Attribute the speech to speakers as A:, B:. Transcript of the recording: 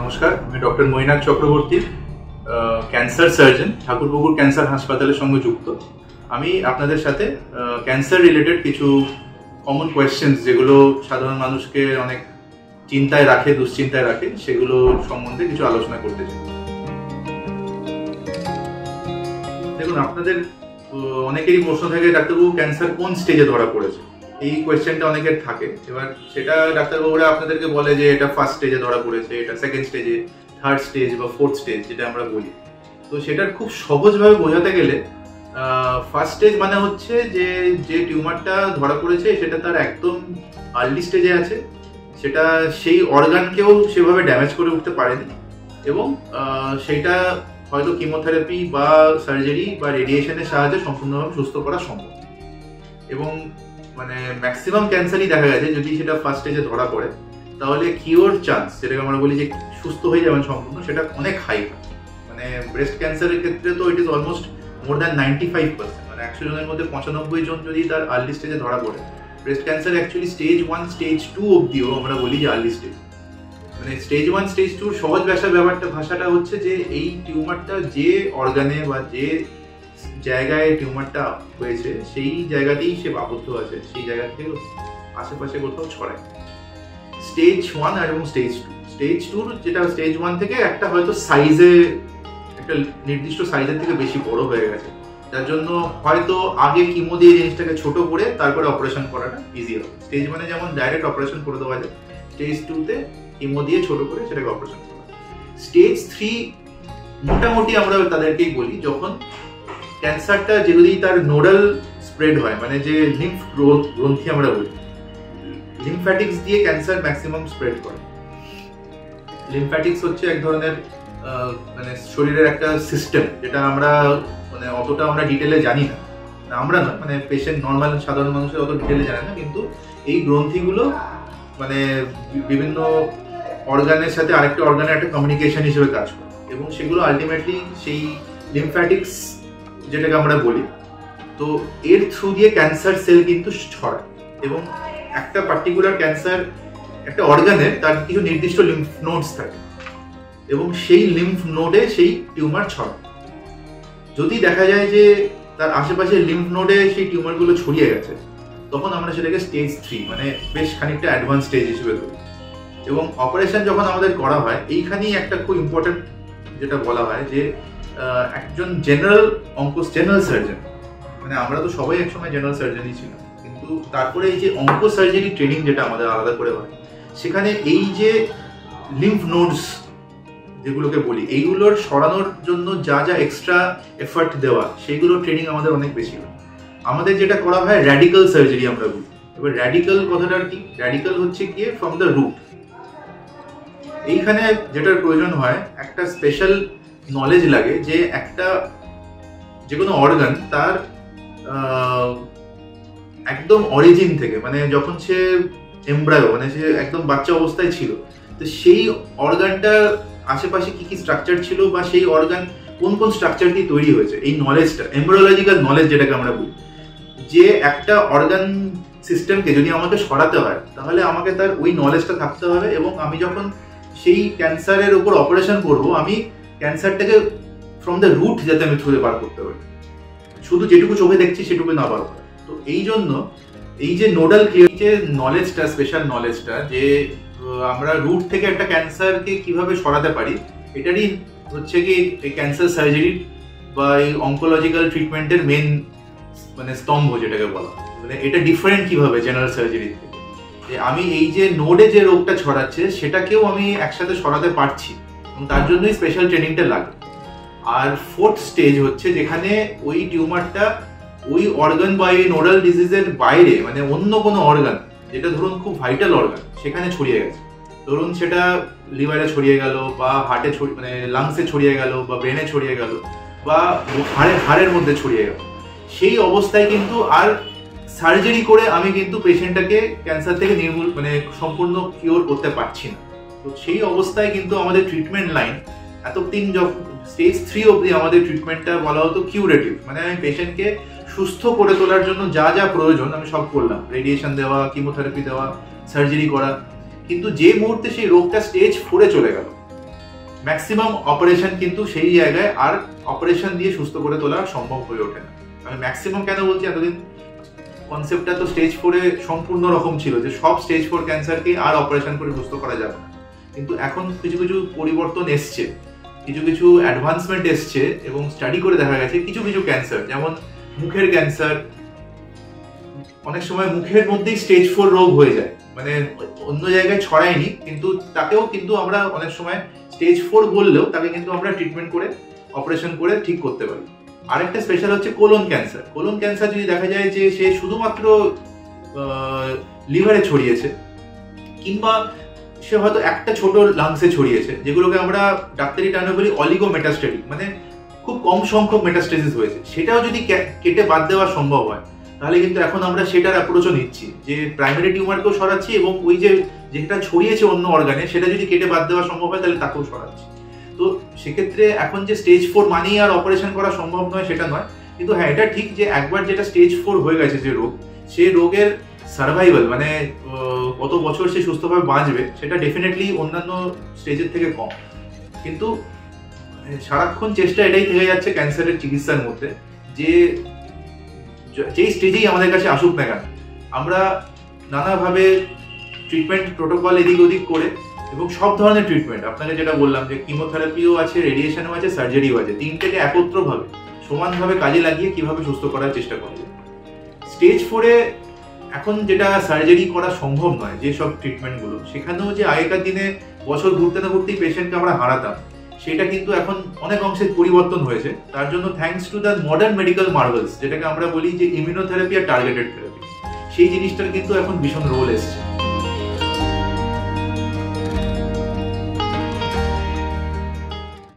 A: নমস্কার, আমি doctor Mainak Chakraborty, cancer surgeon, Thakurpukur cancer হাসপাতালের সঙ্গে যুক্ত। আমি আপনাদের সাথে ক্যান্সার রিলেটেড কিছু কমন কোয়েশ্চেন্স, যেগুলো সাধারণ মানুষকে অনেক চিন্তায় রাখে, দুশ্চিন্তায় রাখে, সেগুলো সম্বন্ধে কিছু আলোচনা করতে চাই। দেখুন, আপনাদের অনেকেরই প্রশ্ন থাকে, ডাক্তারবাবু ক্যান্সার কোন স্টেজে ধরা পড়েছে? এই কোয়েশ্চেনটা অনেকের থাকে। এবার সেটা ডাক্তারবাবুরা আপনাদেরকে বলে যে এটা ফার্স্ট স্টেজে ধরা পড়েছে, এটা সেকেন্ড স্টেজে, থার্ড স্টেজ বা ফোর্থ স্টেজ যেটা আমরা বলি। তো সেটার খুব সহজভাবে বোঝাতে গেলে ফার্স্ট স্টেজ মানে হচ্ছে যে টিউমারটা ধরা পড়েছে সেটা তার একদম আর্লি স্টেজে আছে, সেটা সেই অর্গানকেও সেভাবে ড্যামেজ করে উঠতে পারেনি, এবং সেটা হয়তো কিমোথেরাপি বা সার্জারি বা রেডিয়েশনের সাহায্যে সম্পূর্ণভাবে সুস্থ করা সম্ভব। এবং মানে ম্যাক্সিমাম ক্যান্সারই দেখা গেছে যদি সেটা ফার্স্ট স্টেজে ধরা পড়ে, তাহলে কিওর চান্স, যেটাকে আমরা বলি যে সুস্থ হয়ে যাবেন সম্পূর্ণ, সেটা অনেক হাই। মানে ব্রেস্ট ক্যান্সারের ক্ষেত্রে তো it is almost more than 95%, মানে 100 জনের মধ্যে 95 জন যদি তার আর্লি স্টেজে ধরা পড়ে। Breast cancer actually stage 1, stage 2 অব্দিও আমরা বলি যে আর্লি স্টেজ। মানে স্টেজ 1, স্টেজ 2 সহজ ভাষাটা হচ্ছে যে এই টিউমারটা যে অর্গানে বা যে জায়গায় টিউমারটা হয়েছে সেই জায়গাতেই সে আবদ্ধ আছে, সেই জায়গা থেকে আশেপাশে কোথাও ছড়ায়। স্টেজ 1 আর এবং স্টেজ 2, স্টেজ 2 যেটা স্টেজ 1 থেকে একটা হয়তো সাইজে, একটা নির্দিষ্ট সাইজের থেকে বেশি বড় হয়ে গেছে, যার জন্য হয়তো আগে কিমো দিয়ে জিনিসটাকে ছোট করে তারপরে অপারেশন করাটা ইজি হবে। স্টেজ 1 যেমন ডাইরেক্ট অপারেশন করে দেওয়া যায়, স্টেজ 2 তে কিমো দিয়ে ছোট করে সেটাকে অপারেশন করা। স্টেজ 3 মোটামুটি আমরা তাদেরকেই বলি যখন ক্যান্সারটা যদি তার নোডাল স্প্রেড হয়, মানে যে লিম্ফ গ্রন্থি আমরা বলি, লিম্ফ্যাটিক্স দিয়ে ক্যান্সার ম্যাক্সিমাম স্প্রেড করে। লিম্ফ্যাটিক্স হচ্ছে এক ধরনের মানে শরীরের একটা সিস্টেম, যেটা আমরা মানে অতটা আমরা ডিটেলে জানি না, আমরা না, মানে পেশেন্ট নর্মাল সাধারণ মানুষের অত ডিটেলে জানে না, কিন্তু এই গ্রন্থিগুলো মানে বিভিন্ন অর্গানের সাথে আরেকটা অর্গানের একটা কমিউনিকেশন হিসেবে কাজ করে, এবং সেগুলো আলটিমেটলি সেই লিম্ফ্যাটিক্স যেটাকে আমরা বলি, তো এর থ্রু দিয়ে ক্যান্সার সেল কিন্তু ছড়ায়। এবং একটা পার্টিকুলার ক্যান্সার একটা অর্গানের তার কিছু নির্দিষ্ট লিম্ফ নোডস থাকে, এবং সেই লিম্ফ নোডে সেই টিউমার ছড়ায়। যদি দেখা যায় যে তার আশেপাশে লিম্ফ নোডে সেই টিউমারগুলো ছড়িয়ে গেছে, তখন আমরা সেটাকে স্টেজ 3 মানে বেশ খানিকটা অ্যাডভান্স স্টেজ হিসেবে ধরি। এবং অপারেশন যখন আমাদের করা হয়, এইখানেই একটা খুব ইম্পর্টেন্ট যেটা বলা হয় যে একজন জেনারেল সার্জন, মানে আমরা তো সবাই একসময় জেনারেল সার্জনই ছিলাম, কিন্তু তারপরে এই যে অঙ্কো সার্জারি ট্রেনিং যেটা আমাদের আলাদা করে হয়, সেখানে এই যে লিম্ফ নোডস যেগুলোকে বলি, এইগুলোর সরানোর জন্য যা যা এক্সট্রা এফার্ট দেওয়া, সেইগুলো ট্রেনিং আমাদের অনেক বেশি হয়। আমাদের যেটা করা হয় র্যাডিক্যাল সার্জারি আমরা বলি। এবার র্যাডিক্যাল কথাটার কি? র্যাডিক্যাল হচ্ছে গিয়ে ফ্রম দ্য রুট। এইখানে যেটার প্রয়োজন হয়, একটা স্পেশাল নলেজ লাগে যে একটা যে কোনো অর্গান তার একদম অরিজিন থেকে, মানে যখন সে এমব্রায়ো, মানে সে একদম বাচ্চা অবস্থায় ছিল, তো সেই অর্গানটা আশেপাশে কি কি স্ট্রাকচার ছিল বা সেই অর্গান কোন কোন স্ট্রাকচার দিয়ে তৈরি হয়েছে, এই নলেজটা, এমব্রায়োলজিক্যাল নলেজ যেটাকে আমরা বলি, যে একটা অর্গান সিস্টেমকে যদি আমাকে সরাতে হয়, তাহলে আমাকে তার ওই নলেজটা থাকতে হবে, এবং আমি যখন সেই ক্যান্সারের উপর অপারেশন করব, আমি ক্যান্সারটাকে ফ্রম দ্য রুট যাতে আমি খুঁজে বার করতে পারি, শুধু যেটুকু চোখে দেখছি সেটুকু না বার করা। তো এই জন্য এই যে নোডাল যে নলেজটা, স্পেশাল নলেজটা, যে আমরা রুট থেকে একটা ক্যান্সারকে কিভাবে সরাতে পারি, এটারই হচ্ছে কি এই ক্যান্সার সার্জারি বা এই অঙ্কোলজিক্যাল ট্রিটমেন্টের মেন মানে স্তম্ভ যেটাকে বলা। মানে এটা ডিফারেন্ট কিভাবে জেনারেল সার্জারি থেকে, যে আমি এই যে নোডে যে রোগটা ছড়াচ্ছে সেটাকেও আমি একসাথে সরাতে পারছি, এবং তার জন্যই স্পেশাল ট্রেনিংটা লাগে। আর ফোর্থ স্টেজ হচ্ছে যেখানে ওই টিউমারটা ওই অর্গান বা এই নোডাল ডিজিজের বাইরে, মানে অন্য কোনো অর্গান, যেটা ধরুন খুব ভাইটাল অর্গান, সেখানে ছড়িয়ে গেছে। ধরুন সেটা লিভারে ছড়িয়ে গেল, বা হার্টে মানে লাংসে ছড়িয়ে গেল, বা ব্রেনে ছড়িয়ে গেল, বা হাড়ের মধ্যে ছড়িয়ে গেল। সেই অবস্থায় কিন্তু আর সার্জারি করে আমি কিন্তু পেশেন্টটাকে ক্যান্সার থেকে মানে সম্পূর্ণ কিওর করতে পারছি না। তো সেই অবস্থায় কিন্তু আমাদের ট্রিটমেন্ট লাইন এতদিন যখন স্টেজ 3 অবধি আমাদের ট্রিটমেন্টটা বলা হতো কিউরেটিভ, মানে আমি পেশেন্টকে সুস্থ করে তোলার জন্য যা যা প্রয়োজন আমি সব করলাম, রেডিয়েশন দেওয়া, কিমোথেরাপি দেওয়া, সার্জারি করা। কিন্তু যে মুহূর্তে সেই রোগটা স্টেজ 4-এ চলে গেল, ম্যাক্সিমাম অপারেশন কিন্তু সেই জায়গায় আর অপারেশন দিয়ে সুস্থ করে তোলা সম্ভব হয়ে ওঠে না। আমি ম্যাক্সিমাম কেন বলছি, এতদিন কনসেপ্টটা তো স্টেজ 4-এ সম্পূর্ণ রকম ছিল যে সব স্টেজ 4 ক্যান্সারকে আর অপারেশন করে সুস্থ করা যাবে না, কিন্তু এখন কিছু কিছু পরিবর্তন এসছে, কিছু কিছু অ্যাডভান্সমেন্ট এসছে এবং স্টাডি করে দেখা গেছে কিছু কিছু ক্যান্সার, যেমন মুখের ক্যান্সার, অনেক সময় মুখের মধ্যেই স্টেজ 4 রোগ হয়ে যায়, মানে অন্য জায়গায় ছড়ায়নি কিন্তু তাকেও কিন্তু আমরা অনেক সময় স্টেজ 4 বললেও তাকে কিন্তু আমরা ট্রিটমেন্ট করে অপারেশন করে ঠিক করতে পারি। আরেকটা স্পেশাল হচ্ছে কোলন ক্যান্সার। কোলন ক্যান্সার যদি দেখা যায় যে সে শুধুমাত্র লিভারে ছড়িয়েছে, কিংবা সে হয়তো একটা ছোট লাংসে ছড়িয়েছে, যেগুলোকে আমরা ডাক্তারি টার্মে বলি অলিগোমেটাস্টেটিক, মানে খুব কম সংখ্যক মেটাস্টেসিস হয়েছে, সেটাও যদি কেটে বাদ দেওয়া সম্ভব হয়, তাহলে কিন্তু এখন আমরা সেটার অ্যাপ্রোচও নিচ্ছি, যে প্রাইমারি টিউমারকেও সরাচ্ছি এবং ওই যে যেটা ছড়িয়েছে অন্য অর্গানে সেটা যদি কেটে বাদ দেওয়া সম্ভব হয় তাহলে তাকেও সরাচ্ছি। তো সেক্ষেত্রে এখন যে স্টেজ 4 মানেই আর অপারেশন করা সম্ভব নয় সেটা নয়, কিন্তু হ্যাঁ এটা ঠিক যে একবার যেটা স্টেজ 4 হয়ে গেছে যে রোগ, সেই রোগের সার্ভাইভাল মানে কত বছর সে সুস্থভাবে বাঁচবে সেটা ডেফিনেটলি অন্যান্য স্টেজের থেকে কম। কিন্তু সারাক্ষণ চেষ্টা এটাই থেকে যাচ্ছে ক্যান্সারের চিকিৎসার মধ্যে, যে যেই স্টেজেই আমাদের কাছে আসুক না কেন আমরা নানাভাবে ট্রিটমেন্ট প্রোটোকল এদিক ওদিক করে, এবং সব ধরনের ট্রিটমেন্ট আপনাকে যেটা বললাম যে কিমোথেরাপিও আছে, রেডিয়েশনও আছে, সার্জারিও আছে, তিনটেকে একত্রভাবে সমানভাবে কাজে লাগিয়ে কিভাবে সুস্থ করার চেষ্টা করবে। স্টেজ 4-এ এখন যেটা সার্জারি করা সম্ভব নয় যেসব ট্রিটমেন্টগুলো, সেখানেও যে আগেকার দিনে বছর ঘুরতে না ঘুরতেই পেশেন্টকে আমরা হারাতাম, সেটা কিন্তু এখন অনেক অংশে পরিবর্তন হয়েছে। তার জন্য thanks to the modern medical marvels, যেটাকে আমরা বলি যে ইমিউনোথেরাপি আর টার্গেটেড থেরাপি, সেই জিনিসটার কিন্তু এখন ভীষণ রোল এসছে।